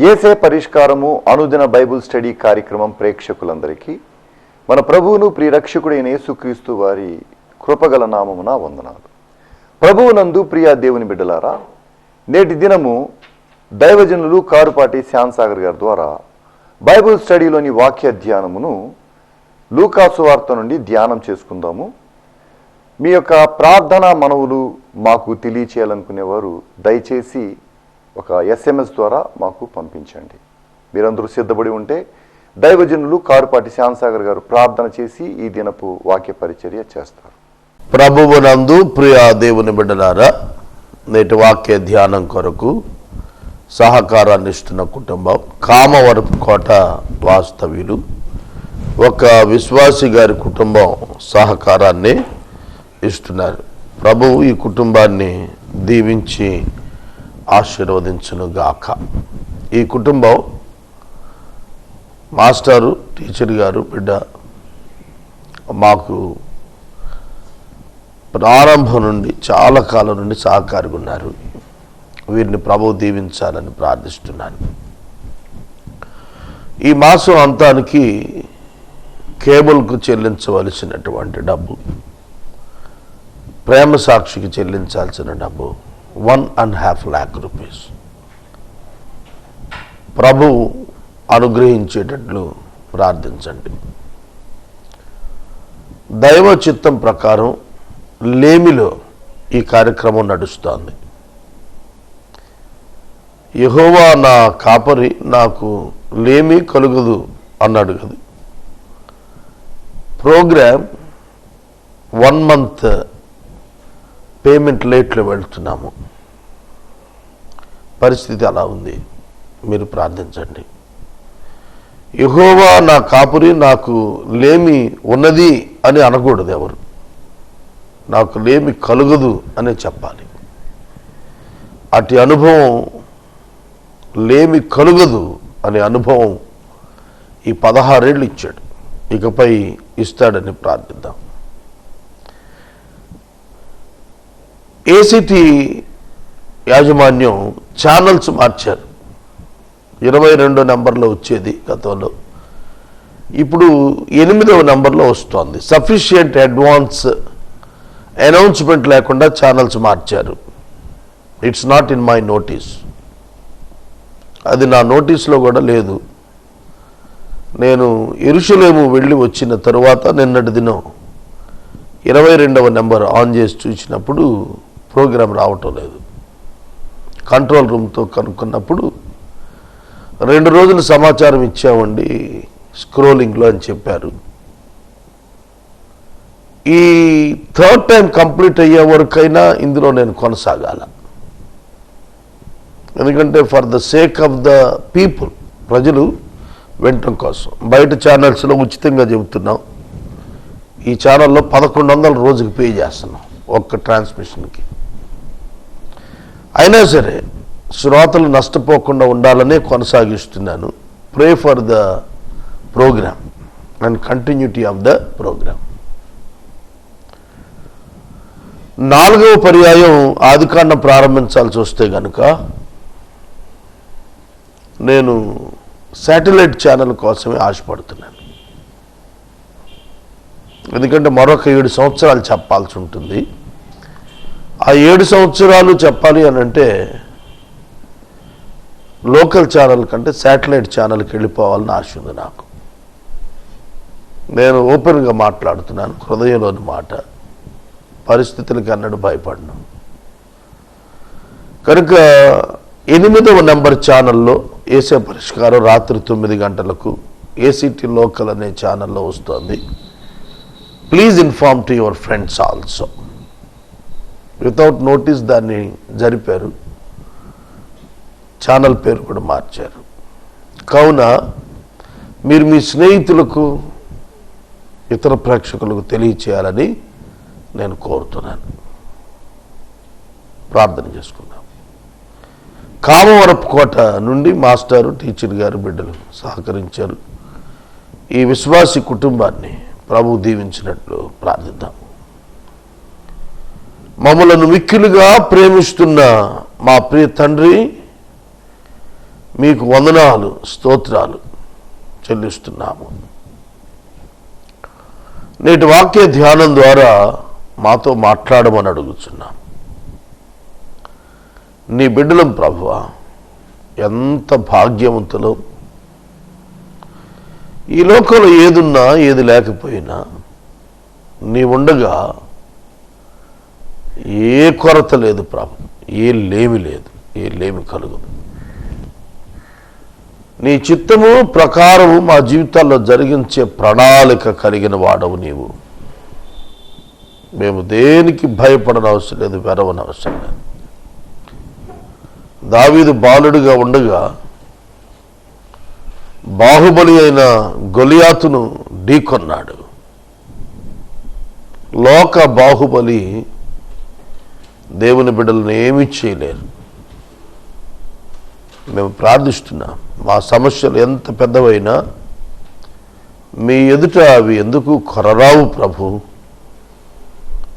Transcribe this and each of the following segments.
ఏసే పరిష్కారము అనుదిన Bible study కార్యక్రమం ప్రేక్షకులందరికీ మన ప్రభువును ప్రియరక్షకుడైన యేసుక్రీస్తు వారి కృపగల నామమున వందనాలు. ప్రభువునందు ప్రియ దేవుని బిడ్డలారా, నేటి దినము దైవజనులు కారుపాటి శ్యామ్సాగర్ గారి ద్వారా బైబుల్ స్టడీలోని వాక్య ధ్యానమును లూకాసు వార్త నుండి ధ్యానం చేసుకుందాము. మీ యొక్క ప్రార్థనా మనవులు మాకు తెలియచేయాలనుకునేవారు దయచేసి ఒక SMS ద్వారా మాకు పంపించండి. మీరందరూ సిద్ధపడి ఉంటే దైవజనులు కారుపాటి శ్యామ్సాగర్ గారు ప్రార్థన చేసి ఈ దినపు వాక్య పరిచర్య చేస్తారు. ప్రభువునందు ప్రియ దేవుని బిడ్డలారా, నేటి వాక్య ధ్యానం కొరకు సహకారాన్ని ఇస్తున్న కుటుంబం కామవరపు కోట వాస్తవ్యులు ఒక విశ్వాసి గారి కుటుంబం సహకారాన్ని ఇస్తున్నారు. ప్రభువు ఈ కుటుంబాన్ని దీవించి ఆశీర్వదించునుగాక. ఈ కుటుంబం మాస్టారు టీచర్ గారు బిడ్డ మాకు ప్రారంభం నుండి చాలా కాలం నుండి సహకారిగా ఉన్నారు. వీరిని ప్రభువు దీవించాలని ప్రార్థిస్తున్నాను. ఈ మాసం అంతానికి కేబుల్కు చెల్లించవలసినటువంటి డబ్బు, ప్రేమ సాక్షికి చెల్లించాల్సిన డబ్బు 1.5 lakh rupees ప్రభు అనుగ్రహించేటట్లు ప్రార్థించండి. దైవ చిత్తం ప్రకారం లేమిలో ఈ కార్యక్రమం నడుస్తోంది. యెహోవా నా కాపరి, నాకు లేమి కలుగదు అన్నాడు కదా. ప్రోగ్రామ్ 1 month పేమెంట్ లేట్లో వెళ్తున్నాము. పరిస్థితి అలా ఉంది. మీరు ప్రార్థించండి. యెహోవా నా కాపురి, నాకు లేమి ఉన్నది అని అనకూడదు. ఎవరు నాకు లేమి కలుగదు అని చెప్పాలి. అటు అనుభవం, లేమి కలుగదు అనే అనుభవం ఈ 16 ఏళ్ళు ఇచ్చాడు, ఇకపై ఇస్తాడని ప్రార్థిద్దాం. ఏసీటీ యాజమాన్యం ఛానల్స్ మార్చారు. 22 నెంబర్లో వచ్చేది గతంలో, ఇప్పుడు 8వ నెంబర్లో వస్తోంది. సఫిషియంట్ అడ్వాన్స్ అనౌన్స్మెంట్ లేకుండా ఛానల్స్ మార్చారు. It's not in my notice. అది నా నోటీస్లో కూడా లేదు. నేను యెరూషలేము వెళ్ళి వచ్చిన తరువాత నిన్నటి దినం 22వ నెంబర్ ఆన్ చేసి చూసినప్పుడు ప్రోగ్రాం రావటం లేదు. కంట్రోల్ రూమ్తో కనుక్కున్నప్పుడు 2 రోజులు సమాచారం ఇచ్చామండి స్క్రోలింగ్లో అని చెప్పారు. ఈ 3rd టైం కంప్లీట్ అయ్యే వరకైనా ఇందులో నేను కొనసాగాల. ఎందుకంటే for the sake of the people, ప్రజలు వినటం కోసం. బయట ఛానల్స్లో ఉచితంగా చెబుతున్నాం. ఈ ఛానల్లో 1100 రోజుకి పే చేస్తున్నాం ఒక్క ట్రాన్స్మిషన్కి. అయినా సరే శ్రోతలు నష్టపోకుండా ఉండాలనే కొనసాగిస్తున్నాను. Pray for the programme and continuity of the programme. 4వ పర్యాయం ఆదికాండం ప్రారంభించాల్సి వస్తే కనుక నేను శాటిలైట్ ఛానల్ కోసమే ఆశపడుతున్నాను. ఎందుకంటే మరొక 7 సంవత్సరాలు చెప్పాల్సి ఉంటుంది. ఆ 7 సంవత్సరాలు చెప్పాలి అని అంటే లోకల్ ఛానల్ కంటే శాటిలైట్ ఛానల్కి వెళ్ళిపోవాలని ఆశ ఉంది నాకు. నేను ఓపెన్గా మాట్లాడుతున్నాను, హృదయంలోని మాట. పరిస్థితులకి అన్నట్టు భయపడను. కనుక 8వ నెంబర్ ఛానల్లో ఏసే పరిష్కారం రాత్రి 9 గంటలకు ఏసీటీ లోకల్ అనే ఛానల్లో వస్తుంది. Please inform to your friends also. Without notice దాన్ని జరిపారు. ఛానల్ పేరు కూడా మార్చారు. కావున మీరు మీ స్నేహితులకు, ఇతర ప్రేక్షకులకు తెలియచేయాలని నేను కోరుతున్నాను. ప్రార్థన చేసుకుందాం. కామవరపు కోట నుండి మాస్టారు టీచర్ గారు బిడ్డలు సహకరించారు. ఈ విశ్వాసి కుటుంబాన్ని ప్రభు దీవించినట్లు ప్రార్థిద్దాం. మమ్మలను మిక్కిలుగా ప్రేమిస్తున్న మా ప్రియ తండ్రి, మీకు వందనాలు, స్తోత్రాలు చెల్లిస్తున్నాము. నేటి వాక్య ధ్యానం ద్వారా మాతో మాట్లాడమని అడుగుతున్నాం. నీ బిడ్డలం ప్రభువా, ఎంత భాగ్యవంతులు. ఈ లోకంలో ఏదున్నా ఏది లేకపోయినా నీ ఉండగా ఏ కొరత లేదు ప్రభు, ఏ లేమి లేదు, ఏ లేమి కలుగదు. నీ చిత్తము ప్రకారము మా జీవితాల్లో జరిగించే ప్రణాళిక కలిగిన వాడవు నీవు. మేము దేనికి భయపడని అవసరం లేదు, వెరవని అవసరం లేదు. దావీదు బాలుడిగా ఉండగా బాహుబలి అయిన గొలియాతును ఢీకొన్నాడు. లోక బాహుబలి దేవుని బిడ్డలను ఏమీ చేయలేరు. మేము ప్రార్థిస్తున్నాం, మా సమస్యలు ఎంత పెద్దవైనా మీ ఎదుట అవి ఎందుకు కొరరావు ప్రభు.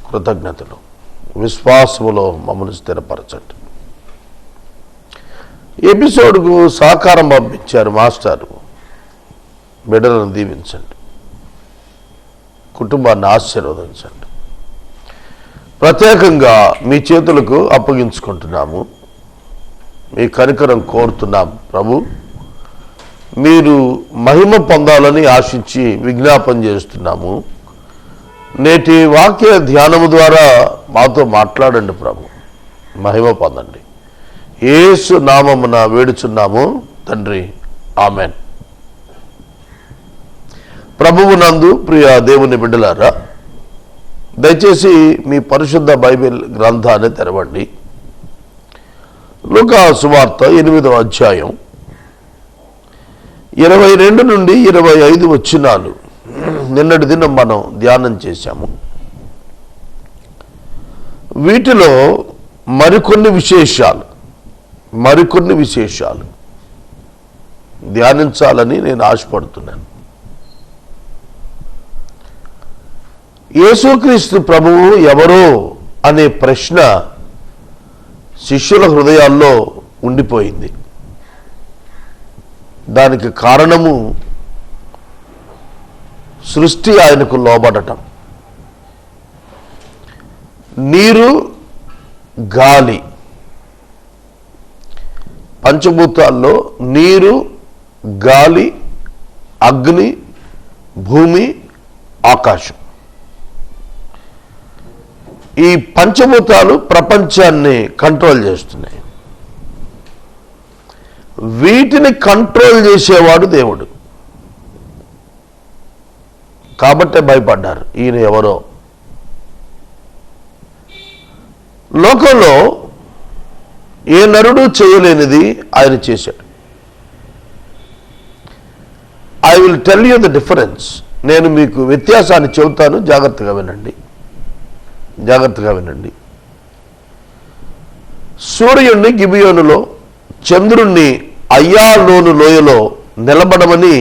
కృతజ్ఞతలు. విశ్వాసములో మమ్మల్ని స్థిరపరచండి. ఎపిసోడ్కు సహకారం పంపించారు మాస్టారు. బిడ్డలను దీవించండి, కుటుంబాన్ని ఆశీర్వదించండి. ప్రత్యేకంగా మీ చేతులకు అప్పగించుకుంటున్నాము. మీ కనికరం కోరుతున్నాం ప్రభు. మీరు మహిమ పొందాలని ఆశించి విజ్ఞాపన చేస్తున్నాము. నేటి వాక్య ధ్యానము ద్వారా మాతో మాట్లాడండి ప్రభు. మహిమ పొందండి. యేసు నామమున వేడుచున్నాము తండ్రి, ఆమెన్. ప్రభువు నందు ప్రియ దేవుని బిడ్డలారా, దయచేసి మీ పరిశుద్ధ బైబిల్ గ్రంథాన్ని తెరవండి. లూకా సువార్త 8వ అధ్యాయం 22 నుండి 25 వచనాలు నిన్నటి దినం మనం ధ్యానం చేశాము. వీటిలో మరికొన్ని విశేషాలు ధ్యానించాలని నేను ఆశపడుతున్నాను. యేసుక్రీస్తు ప్రభువు ఎవరో అనే ప్రశ్న శిష్యుల హృదయాల్లో ఉండిపోయింది. దానికి కారణము సృష్టి ఆయనకు లోబడటం. నీరు, గాలి, పంచభూతాల్లో నీరు, గాలి, అగ్ని, భూమి, ఆకాశం. ఈ పంచభూతాలు ప్రపంచాన్ని కంట్రోల్ చేస్తున్నాయి. వీటిని కంట్రోల్ చేసేవాడు దేవుడు. కాబట్టే భయపడ్డారు, ఈయన ఎవరో. లోకంలో ఏ నరుడు చేయలేనిది ఆయన చేశాడు. I will tell you the difference. నేను మీకు వ్యత్యాసాన్ని చెబుతాను, జాగ్రత్తగా వినండి. సూర్యుణ్ణి గిబియోనులో, చంద్రుణ్ణి అయ్యాలోను లోయలో నిలబడమని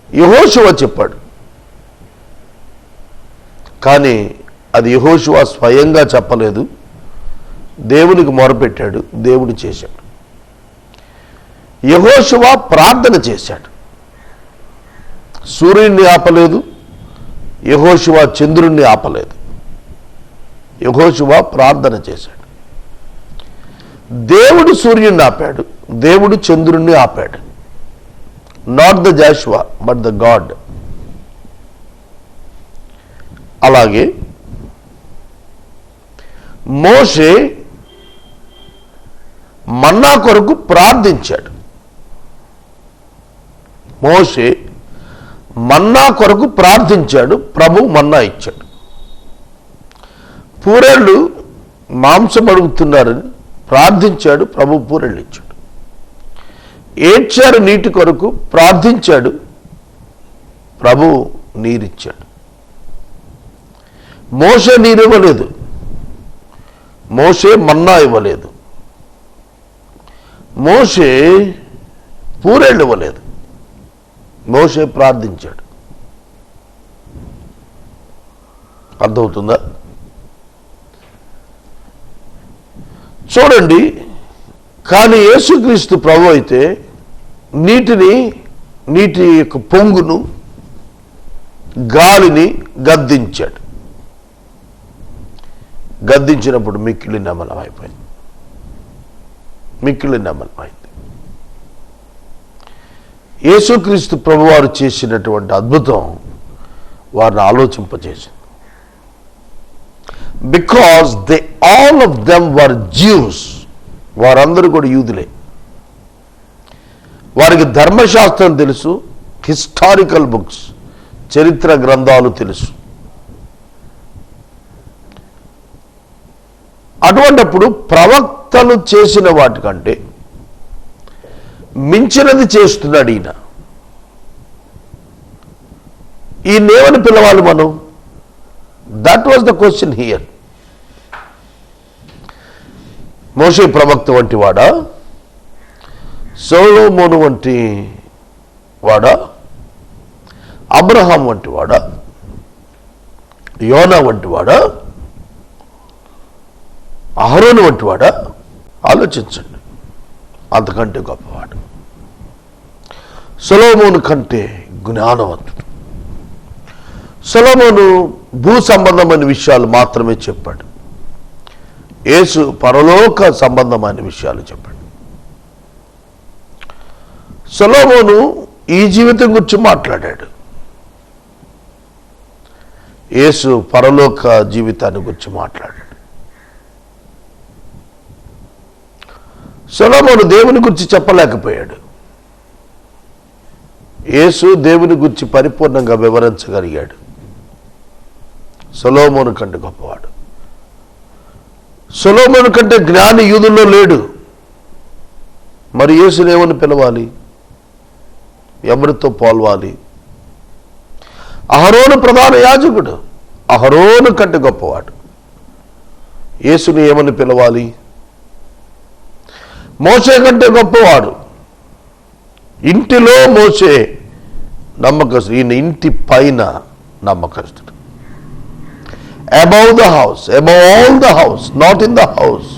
యెహోషువ చెప్పాడు. కానీ అది యెహోషువ స్వయంగా చెప్పలేదు, దేవునికి మొరపెట్టాడు, దేవుడు చేశాడు. యెహోషువ ప్రార్థన చేశాడు. సూర్యుడిని ఆపలేదు, యెహోషువ చంద్రుణ్ణి ఆపలేదు. యెహోషువ ప్రార్థన చేశాడు. దేవుడు సూర్యుడిని ఆపాడు, దేవుడు చంద్రుణ్ణి ఆపాడు. Not the Joshua but the God. అలాగే మోషే మన్నా కొరకు ప్రార్థించాడు. ప్రభు మన్నా ఇచ్చాడు. పూరేళ్ళు మాంసం అడుగుతున్నారని ప్రార్థించాడు, ప్రభు పూరేళ్ళు ఇచ్చాడు. ఏడ్చారు నీటి కొరకు, ప్రార్థించాడు, ప్రభు నీరిచ్చాడు. మోషే నీరివ్వలేదు, మోషే మన్నా ఇవ్వలేదు, మోషే పూరేళ్ళు ఇవ్వలేదు, మోషే ప్రార్థించాడు. అర్థమవుతుందా? చూడండి, కానీ యేసుక్రీస్తు ప్రభు అయితే నీటి యొక్క పొంగును, గాలిని గద్దించాడు. గద్దించినప్పుడు మిక్కిలి నమలం అయిపోయింది. మిక్కిలి నమలమైంది. యేసుక్రీస్తు ప్రభువారు చేసినటువంటి అద్భుతం వారిని ఆలోచింపజేసింది. Because they all of them were Jews. వారందరూ కూడా యూదులే. వారికి ధర్మశాస్త్రం తెలుసు, హిస్టారికల్ బుక్స్, చరిత్ర గ్రంథాలు తెలుసు. అటువంటప్పుడు ప్రవక్తలు చేసిన వాటికంటే మించినది చేస్తున్నాడు ఈయన. ఈయనేమని పిలవాలి మనం? That was the question here. మోషే ప్రవక్త వంటి వాడా? సొలొమోను వంటి వాడా? అబ్రహాం వంటి వాడా? యోనా వంటి వాడా? అహరోను వంటి వాడా? ఆలోచించండి. అంతకంటే గొప్పవాడు. సొలొమోను కంటే జ్ఞానవంతుడు. సొలొమోను భూ సంబంధమైన విషయాలు మాత్రమే చెప్పాడు. యేసు పరలోక సంబంధమైన విషయాలు చెప్పాడు. సొలొమోను ఈ జీవితం గురించి మాట్లాడాడు. యేసు పరలోక జీవితాన్ని గురించి మాట్లాడాడు. సొలొమోను దేవుని గురించి చెప్పలేకపోయాడు. యేసు దేవుని గురించి పరిపూర్ణంగా వివరించగలిగాడు. సొలొమోను కంటే గొప్పవాడు. సొలొమోను కంటే జ్ఞాని యూదుల్లో లేడు. మరి యేసుని ఏమని పిలవాలి? ఎవరితో పోల్వాలి? అహరోను ప్రధాన యాజకుడు. అహరోను కంటే గొప్పవాడు. యేసుని ఏమని పిలవాలి? మోషే కంటే గొప్పవాడు. ఇంటిలో మోషే నమ్మకస్తుడు. ఈయన ఇంటి పైన నమ్మకస్తుడు. Above the house, above all the house, not in the house.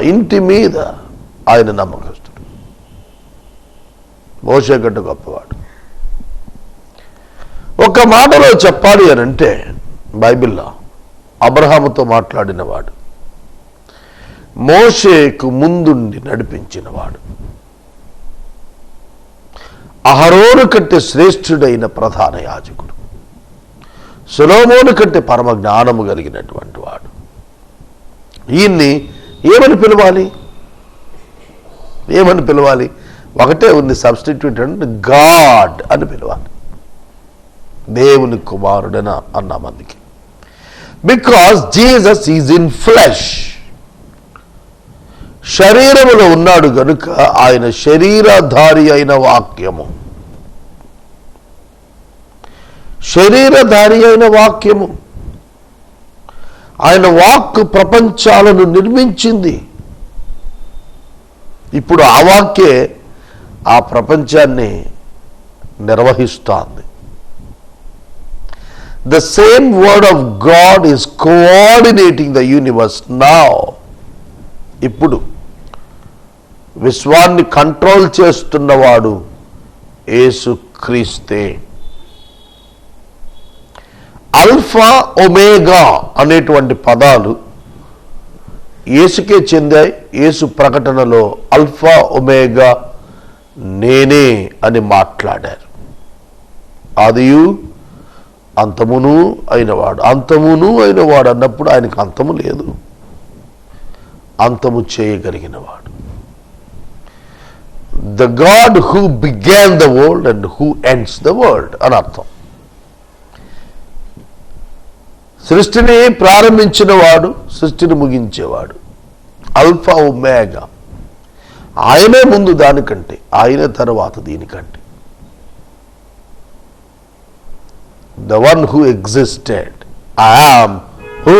ఇంటి మీద ఆయన నమ్మకస్తుడు. మోషే కంటే గొప్పవాడు. ఒక మాటలో చెప్పాలి అని అంటే బైబిల్లో అబ్రహాముతో మాట్లాడినవాడు, మోషేకు ముందుండి నడిపించినవాడు, అహరోను కంటే శ్రేష్ఠుడైన ప్రధాన యాజకుడు, సొలొమోను కంటే పరమ జ్ఞానము కలిగినటువంటి వాడు. ఈయన్ని ఏమని పిలవాలి? ఏమని పిలవాలి? ఒకటే ఉంది సబ్స్టిట్యూట్ అంటే గాడ్ అని పిలవాలి. దేవుని కుమారుడన అన్నాం అందుకే. Because Jesus is in flesh. శరీరములో ఉన్నాడు గనుక ఆయన శరీరధారి అయిన వాక్యము. శరీరధారి అయిన వాక్యము. ఆయన వాక్కు ప్రపంచాలను నిర్మించింది. ఇప్పుడు ఆ వాక్యే ఆ ప్రపంచాన్ని నిర్వహిస్తోంది. The same word of God is coordinating the universe now. ఇప్పుడు విశ్వాన్ని కంట్రోల్ చేస్తున్నవాడు యేసుక్రీస్తే. అల్ఫా ఒమేగా అనేటువంటి పదాలు యేసుకే చెందాయి. యేసు ప్రకటనలో అల్ఫా ఒమేగా నేనే అని మాట్లాడారు. ఆదియు అంతమును అయినవాడు. అంతమును అయినవాడు అన్నప్పుడు ఆయనకు అంతము లేదు. అంతము చేయగలిగినవాడు. The God who began the world and who ends the world అని అర్థం. సృష్టిని ప్రారంభించిన వాడు, సృష్టిని ముగించేవాడు. Alpha omega. ఆయనే ముందు దానికంటే, ఆయన తర్వాత దీనికంటే. The one who existed, I am who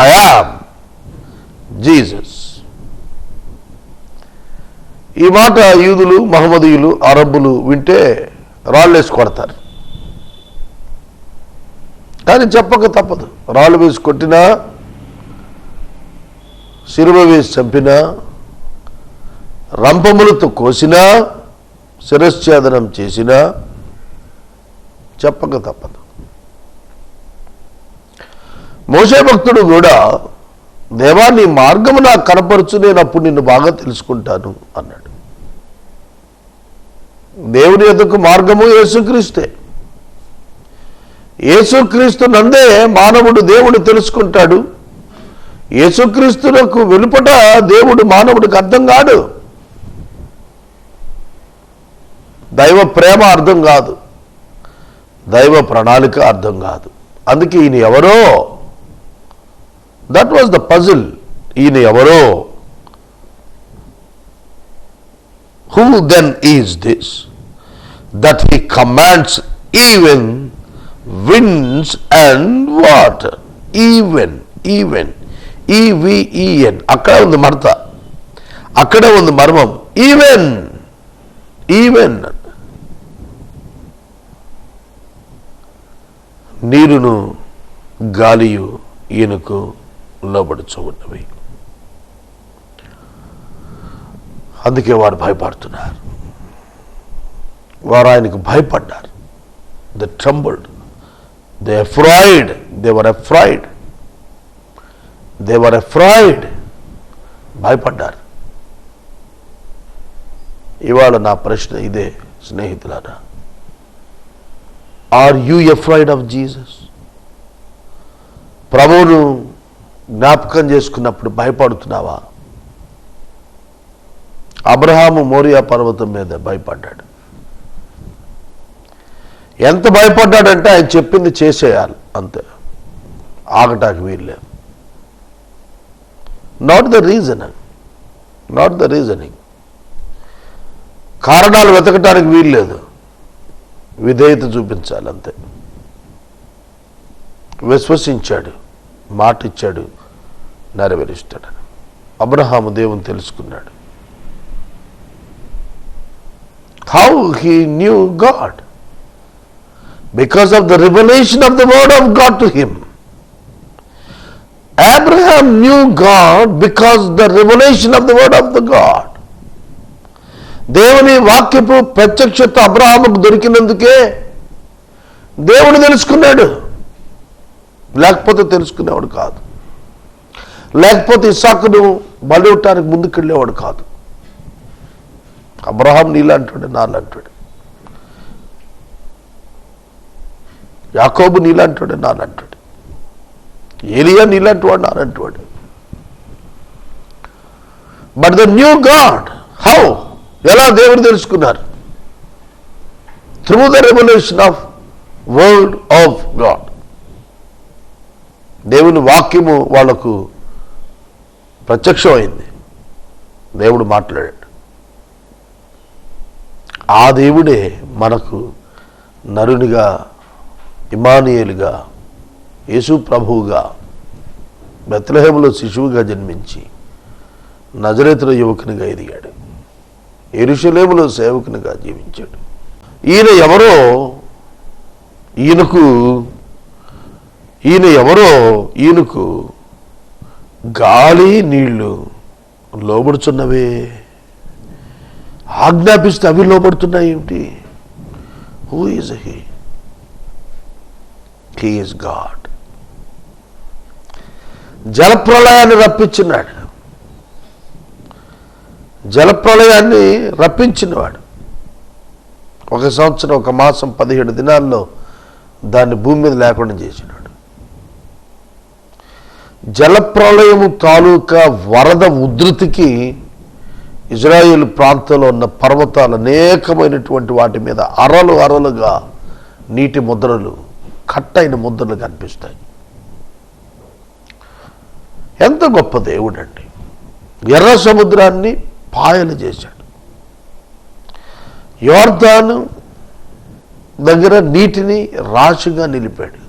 I am, Jesus. ఈ మాట యూదులు, మహమ్మదీయులు, అరబ్బులు వింటే రాళ్ళేసి కొడతారు. కానీ చెప్పక తప్పదు. రాళ్ళు వేసి కొట్టినా, సిలువ వేసి చంపినా రంపములతో కోసినా, శిరశ్ఛేదనం చేసినా చెప్పక తప్పదు. మోషే భక్తుడు కూడా, దేవా నీ మార్గము నాకు కనపరచు, నేను అప్పుడు నిన్ను బాగా తెలుసుకుంటాను అన్నాడు. దేవుని యొద్దకు మార్గము యేసుక్రీస్తే. యేసుక్రీస్తు నందే మానవుడు దేవుడు తెలుసుకుంటాడు. యేసుక్రీస్తులకు వెలుపట దేవుడు మానవుడికి అర్థం కాడు. దైవ ప్రేమ అర్థం కాదు, దైవ ప్రణాళిక అర్థం కాదు. అందుకే ఈయన ఎవరో, దట్ వాజ్ ద పజిల్. ఈయన ఎవరో, who then is this that he commands even winds and water. Even, even, E V E N. అక్కడ ఉంది మడత, అక్కడే ఉంది మర్మం. Even, even. నీరును గాలియు ఈయనకు లోబడుచు ఉన్నవి. అందుకే వారు భయపడుతున్నారు, వారు ఆయనకు భయపడ్డారు. They trembled, they afraid, they were afraid, they were afraid. భయపడ్డారు. ఇవాళ నా ప్రశ్న ఇదే స్నేహితులారా, are you afraid of Jesus? ప్రభువును జ్ఞాపకం చేసుకున్నప్పుడు భయపడుతున్నావా? అబ్రహాము మోరియా పర్వతం మీద భయపడ్డాడు. ఎంత భయపడ్డాడంటే ఆయన చెప్పింది చేసేయాలి అంతే, ఆగటానికి వీల్లేదు. Not the reason, not the reasoning. కారణాలు వెతకటానికి వీల్లేదు, విధేయత చూపించాలి అంతే. విశ్వసించాడు, మాట ఇచ్చాడు, నెరవేరుస్తాడని. అబ్రహాము దేవుని తెలుసుకున్నాడు. How he knew God? Because of the revolution of the word of God to him. Abraham knew God because the revelation of the word of the God. దేవుని వాక్యపు ప్రత్యక్షత అబ్రహాముకు దొరికినందుకే దేవుడు తెలుసుకున్నాడు, లేకపోతే తెలుసుకునేవాడు కాదు. లేకపోతే ఇస్సాకును బలివ్వటానికి ముందుకెళ్ళేవాడు కాదు. అబ్రహాం నీలాంటాడు, నాలంటాడు. యాకోబు నీలాంటాడు, నాలంటాడు. ఏలియా నీలాంటి వాడు, నాలంటి వాడు. But the new God, how? ఎలా దేవుడు తెలుసుకున్నారు? Through the revolution of word of God. దేవుని వాక్యము వాళ్లకు ప్రత్యక్షమైంది, దేవుడు మాట్లాడాడు. ఆ దేవుడే మనకు నరునిగా, ఇమానుయేలుగా, యేసు ప్రభువుగా, బెత్లెహేములో శిశువుగా జన్మించి నజరేతులో యువకునిగా ఎదిగాడు, యెరూషలేములో సేవకునిగా జీవించాడు. ఈయన ఎవరో, ఈయనకు గాలి నీళ్లు లోబడుచున్నవే. ఆజ్ఞాపిస్తే అవి లోబడుతున్నాయి ఏమిటి? Who is he? He is God. జలప్రళయాన్ని రప్పించినాడు, జలప్రళయాన్ని రప్పించినవాడు. 1 సంవత్సరం 1 మాసం 17 దినాల్లో దాన్ని భూమి మీద లేకుండా చేసినాడు. జలప్రళయము తాలూకా వరద ఉధృతికి ఇజ్రాయేల్ ప్రాంతంలో ఉన్న పర్వతాలు అనేకమైనటువంటి వాటి మీద అరలు అరలుగా నీటి ముద్రలు, కట్టైన ముద్రలు కనిపిస్తాయి. ఎంత గొప్ప దేవుడు అండి! ఎర్ర సముద్రాన్ని పాయలు చేశాడు. యోర్దాను దగ్గర నీటిని రాశిగా నిలిపాడు.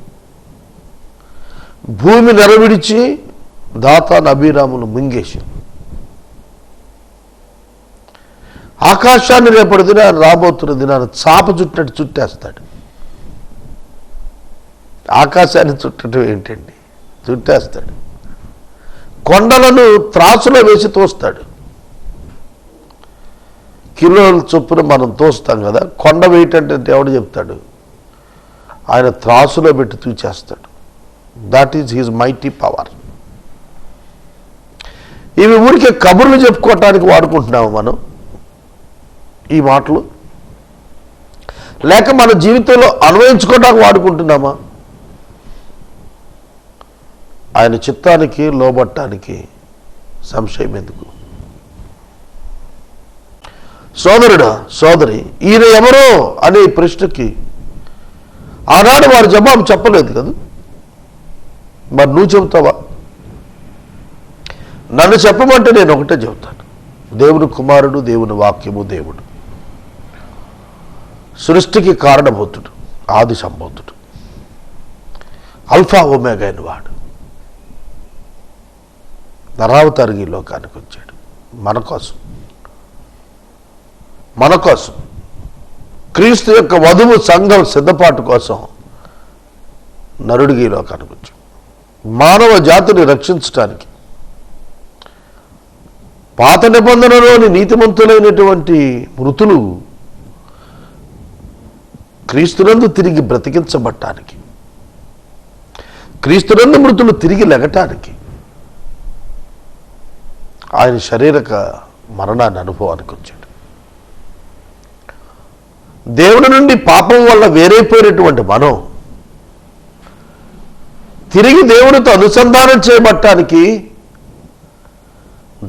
భూమి నెరవిడిచి దాతాను అబీరామును మింగేశాడు. ఆకాశాన్ని రేపటి దినాన్ని, రాబోతున్న దినాన్ని చాప చుట్టినట్టు చుట్టేస్తాడు. ఆకాశాన్ని చుట్టడం ఏంటండి? చుట్టేస్తాడు. కొండలను త్రాసులో వేసి తోస్తాడు. కిలోల చొప్పున మనం తోస్తాం కదా. కొండ వెయిట్ అంటే ఎవడు చెప్తాడు? ఆయన త్రాసులో పెట్టి తూచేస్తాడు. That is his mighty power. ఇవి ఊరికే కబుర్లు చెప్పుకోవటానికి వాడుకుంటున్నాము మనం ఈ మాటలు, లేక మన జీవితంలో అన్వయించుకోవడానికి వాడుకుంటున్నామా? ఆయన చిత్తానికి లోబట్టానికి సంశయం ఎందుకు? సోదరుడా, సోదరి, ఈయన ఎవరో అనే ప్రశ్నకి ఆనాడు వారు జవాబు చెప్పలేదు కదా. మరి నువ్వు చెబుతావా? నన్ను చెప్పమంటే నేను ఒకటే చెబుతాను. దేవుని కుమారుడు, దేవుని వాక్యము, దేవుడు సృష్టికి కారణభూతుడు, ఆది సంభూతుడు, అల్ఫా ఒమేగా అయిన వాడు నరావతారికి ఈ లోకానికి వచ్చాడు మన కోసం క్రీస్తు యొక్క వధువు సంఘం సిద్ధపాటు కోసం నరుడికి ఈ లోకానికి వచ్చాడు. మానవ జాతిని రక్షించడానికి పాత నిబంధనలోని నీతిమంతులైనటువంటి మృతులు క్రీస్తునందు తిరిగి బ్రతికించబట్టానికి, క్రీస్తునందు మృతులు తిరిగి లెగటానికి ఆయన శారీరక మరణాన్ని అనుభవానికి వచ్చాడు. దేవుని నుండి పాపం వల్ల వేరైపోయినటువంటి మనం తిరిగి దేవునితో అనుసంధానం చేయబట్టానికి,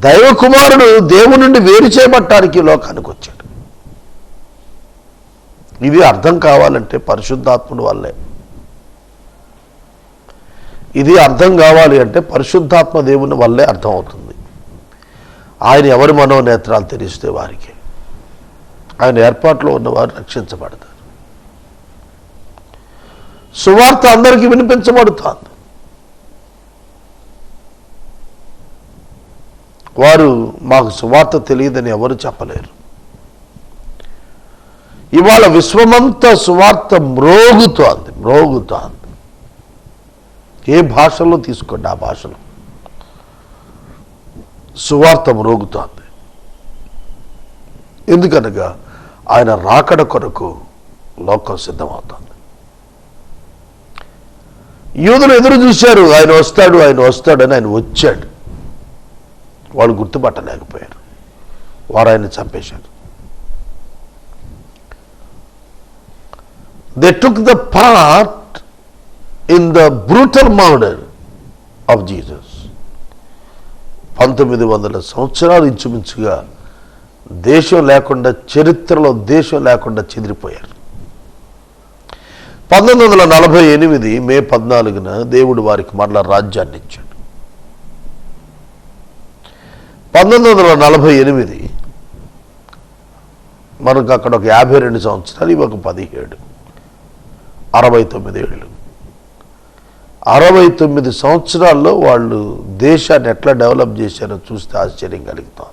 దైవ కుమారుడు దేవుని నుండి వేరు చేయబట్టానికి లోకానికి వచ్చాడు. ఇది అర్థం కావాలంటే పరిశుద్ధాత్ముడు వల్లే. ఇది అర్థం కావాలి అంటే పరిశుద్ధాత్మ దేవుని వల్లే అర్థం అవుతుంది. ఆయన ఎవరి మనోనేత్రాలు తెరిస్తే వారికి, ఆయన ఏర్పాట్లో ఉన్నవారు రక్షించబడతారు. సువార్త అందరికీ వినిపించబడుతుంది. వారు మాకు సువార్త తెలియదని ఎవరు చెప్పలేరు. ఇవాళ విశ్వమంతా సువార్త మ్రోగుతోంది. ఏ భాషలో తీసుకోండి, ఆ భాషలో సువార్త మ్రోగుతోంది. ఎందుకనగా ఆయన రాకడ కొరకు లోకం సిద్ధమవుతుంది. యూదులు ఎదురు చూశారు, ఆయన వస్తాడని. ఆయన వచ్చాడు. వాళ్ళు గుర్తుపట్టలేకపోయారు. వారు ఆయన చంపేశారు. They took the part in the brutal murder of Jesus. 1900 సంవత్సరాలు ఇంచుమించుగా దేశం లేకుండా, చరిత్రలో దేశం లేకుండా చెదిరిపోయారు. 1948 మే 14న దేవుడు వారికి మరలా రాజ్యాన్ని ఇచ్చాడు. 1948 మనకు అక్కడ ఒక 52 సంవత్సరాలు, ఇవి ఒక 17, 69 ఏళ్ళు. 69 సంవత్సరాల్లో వాళ్ళు దేశాన్ని ఎట్లా డెవలప్ చేశారో చూస్తే ఆశ్చర్యం కలుగుతాం.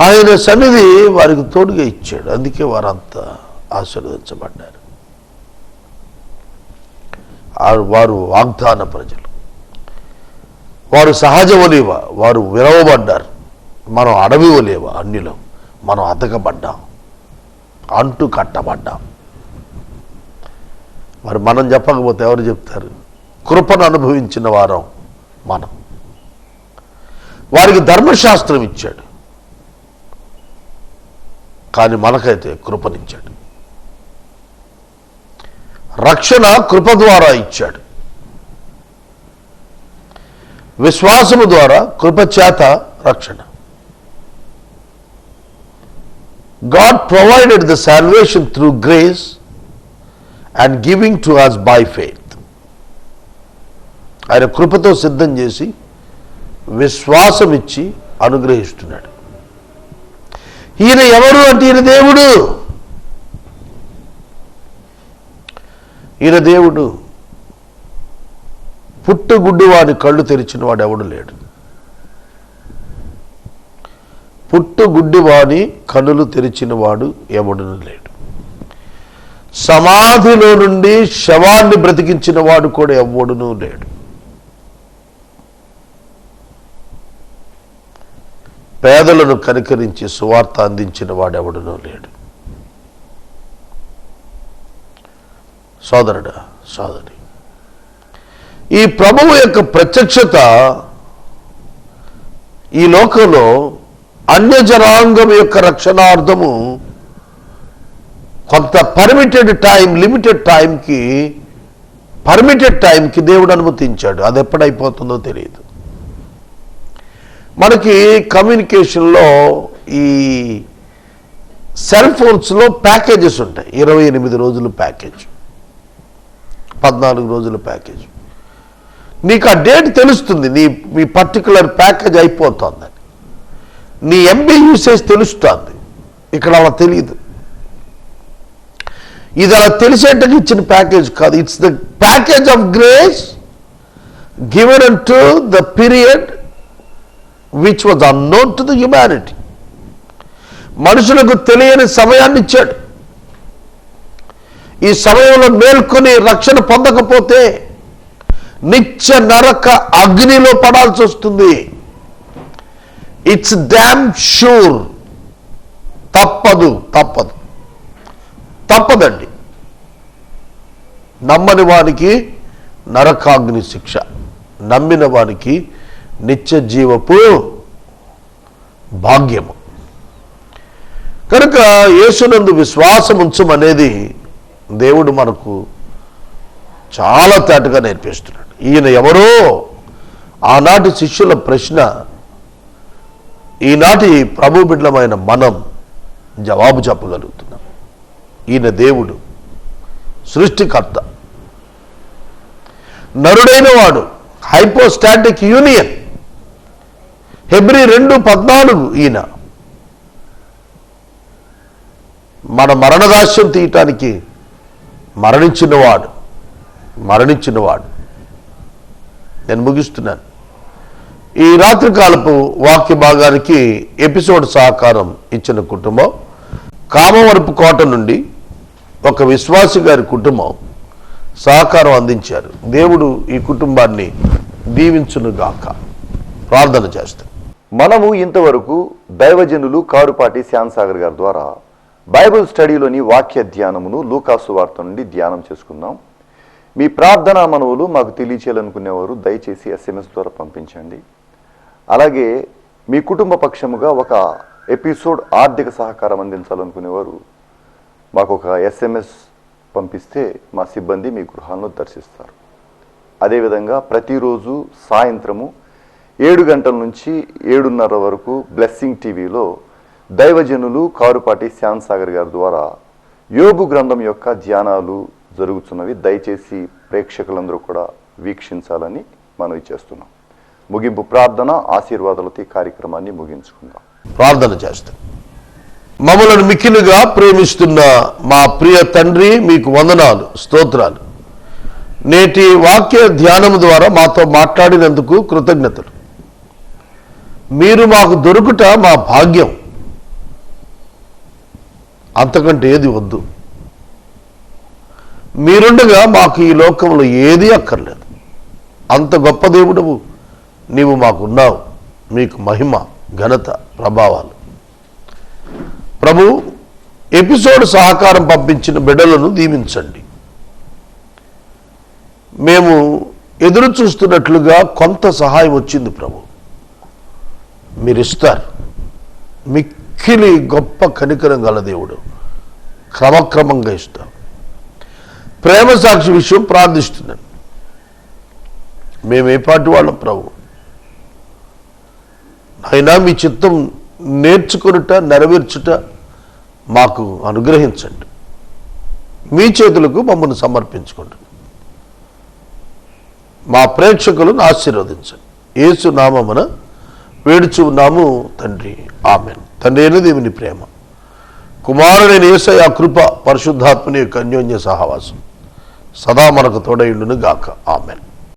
ఆయన సన్నిధి వారికి తోడుగా ఇచ్చాడు. అందుకే వారంతా ఆశీర్వదించబడ్డారు. వారు వాగ్దాన ప్రజలు, వారు సహజ ఒలివ, వారు విరవబడ్డారు. మనం అడవి ఒలివ, అన్యులం. మనం అతకబడ్డాం, అంటు కట్టబడ్డాం. మరి మనం చెప్పకపోతే ఎవరు చెప్తారు? కృపను అనుభవించిన వారం మనం. వారికి ధర్మశాస్త్రం ఇచ్చాడు, కానీ మనకైతే కృపనిచ్చాడు. రక్షణ కృప ద్వారా ఇచ్చాడు. విశ్వాసము ద్వారా కృప చేత రక్షణ. God provided the salvation through grace and giving to us by faith. ఆయన కృపతో సిద్ధం చేసి విశ్వాసం ఇచ్చి అనుగ్రహిస్తున్నాడు. ఈయన ఎవరు అంటే ఈయన దేవుడు. ఈయన దేవుడు. పుట్టుగుడ్డి వాడి కళ్ళు తెరిచిన వాడు ఎవడు లేడు. పుట్టుగుడ్డి వాడి కన్నులు తెరిచిన వాడు ఎవడును లేడు. సమాధిలో నుండి శవాన్ని బ్రతికించిన వాడు కూడా ఎవడునూ లేడు. పేదలను కనికరించి సువార్త అందించిన వాడెవడనూ లేడు. సోదరుడా, సోదరి, ఈ ప్రభువు యొక్క ప్రత్యక్షత ఈ లోకంలో అన్య జనాంగం యొక్క రక్షణార్థము కొంత లిమిటెడ్ టైంకి దేవుడు అనుమతించాడు. అది ఎప్పుడైపోతుందో తెలియదు. మనకి కమ్యూనికేషన్లో ఈ సెల్ ఫోన్స్లో ప్యాకేజెస్ ఉంటాయి. 28 రోజులు ప్యాకేజ్, 14 రోజుల ప్యాకేజ్. నీకు ఆ డేట్ తెలుస్తుంది, మీ పర్టికులర్ ప్యాకేజ్ అయిపోతుందని. నీ ఎంబీ యూసేజ్ తెలుస్తుంది. ఇక్కడ అలా తెలియదు. ఇది అలా తెలిసేటకి ఇచ్చిన ప్యాకేజ్ కాదు. It's the package of grace given an to the period which was unknown to the humanity. మనుషులకు తెలియని సమయాన్ని ఇచ్చాడు. ఈ సమయంలో మేల్కొని రక్షణ పొందకపోతే నిత్య నరక అగ్నిలో పడాల్సి వస్తుంది. It's damn sure. తప్పదండి. నమ్మని వానికి నరకాగ్ని శిక్ష, నమ్మిన వానికి నిత్య జీవపు భాగ్యము. కనుక యేసునందు విశ్వాసం ఉంచమనేది దేవుడు మనకు చాలా తేటగా నేర్పిస్తున్నాడు. ఈయన ఎవరో ఆనాటి శిష్యుల ప్రశ్న ఈనాటి ప్రభు బిడ్డలమైన మనం జవాబు చెప్పగలుగుతున్నాం. ఈయన దేవుడు, సృష్టికర్త, నరుడైన వాడు, హైపోస్టాటిక్ యూనియన్. హెబ్రీ 2:14 ఈయన మన మరణదాస్యం తీయటానికి మరణించినవాడు. నేను ముగిస్తున్నాను. ఈ రాత్రికాలపు వాక్య భాగానికి ఎపిసోడ్ సహకారం ఇచ్చిన కుటుంబం కామవరపు కోట నుండి ఒక విశ్వాసి గారి కుటుంబం సహకారం అందించారు. దేవుడు ఈ కుటుంబాన్ని దీవించునుగాక. ప్రార్థన చేస్తాం. మనము ఇంతవరకు దైవజనులు కారుపాటి శ్యామ్సాగర్ గారి ద్వారా బైబిల్ స్టడీలోని వాక్య ధ్యానమును లూకాసు వార్త నుండి ధ్యానం చేసుకుందాం. మీ ప్రార్థనా మనవులు మాకు తెలియచేయాలనుకునేవారు దయచేసి SMS ద్వారా పంపించండి. అలాగే మీ కుటుంబ పక్షముగా ఒక ఎపిసోడ్ ఆర్థిక సహకారం అందించాలనుకునేవారు మాకు ఒక SMS పంపిస్తే మా సిబ్బంది మీ గృహాలను దర్శిస్తారు. అదేవిధంగా ప్రతిరోజు సాయంత్రము 7 గంటల నుంచి 7:30 వరకు బ్లెస్సింగ్ టీవీలో దైవజనులు కారుపాటి శ్యామ్సాగర్ గారి ద్వారా యోబు గ్రంథం యొక్క ధ్యానాలు జరుగుతున్నవి. దయచేసి ప్రేక్షకులందరూ కూడా వీక్షించాలని మనవి చేస్తున్నాం. ముగింపు ప్రార్థన ఆశీర్వాదాలతో ఈ కార్యక్రమాన్ని ముగించుకుందాం. ప్రార్థన చేస్తాం. మమ్మలను మిక్కిలుగా ప్రేమిస్తున్న మా ప్రియ తండ్రి, మీకు వందనాలు, స్తోత్రాలు. నేటి వాక్య ధ్యానం ద్వారా మాతో మాట్లాడినందుకు కృతజ్ఞతలు. మీరు మాకు దొరుకుట మా భాగ్యం. అంతకంటే ఏది వద్దు. మీరుండగా మాకు ఈ లోకంలో ఏది అక్కర్లేదు. అంత గొప్ప దేవుడవు నీవు మాకున్నావు. మీకు మహిమ, ఘనత, ప్రభావాలు. ప్రభు, ఎపిసోడ్ సహకారం పంపించిన బిడ్డలను దీవించండి. మేము ఎదురు చూస్తున్నట్లుగా కొంత సహాయం వచ్చింది ప్రభు. మీరు ఇస్తారు. మిక్కిలి గొప్ప కనికరం గల దేవుడు. క్రమక్రమంగా ఇస్తాం. ప్రేమ సాక్షి విషయం ప్రార్థిస్తున్నాను. మేము ఏ పాటి వాళ్ళం ప్రభు? అయినా మీ చిత్తం నేర్చుకునుట, నెరవేర్చుట మాకు అనుగ్రహించండి. మీ చేతులకు మమ్మల్ని సమర్పించుకోండి. మా ప్రేక్షకులను ఆశీర్వదించండి. యేసు నామమున వేడుచు ఉన్నాము తండ్రి, ఆమెన్. తండ్రి అయిన దేవుని ప్రేమ, కుమారుడైన యేసయ్య కృప, పరిశుద్ధాత్మని యొక్క అన్యోన్య సహవాసం సదా మనకు తోడైండును గాక. ఆమెన్.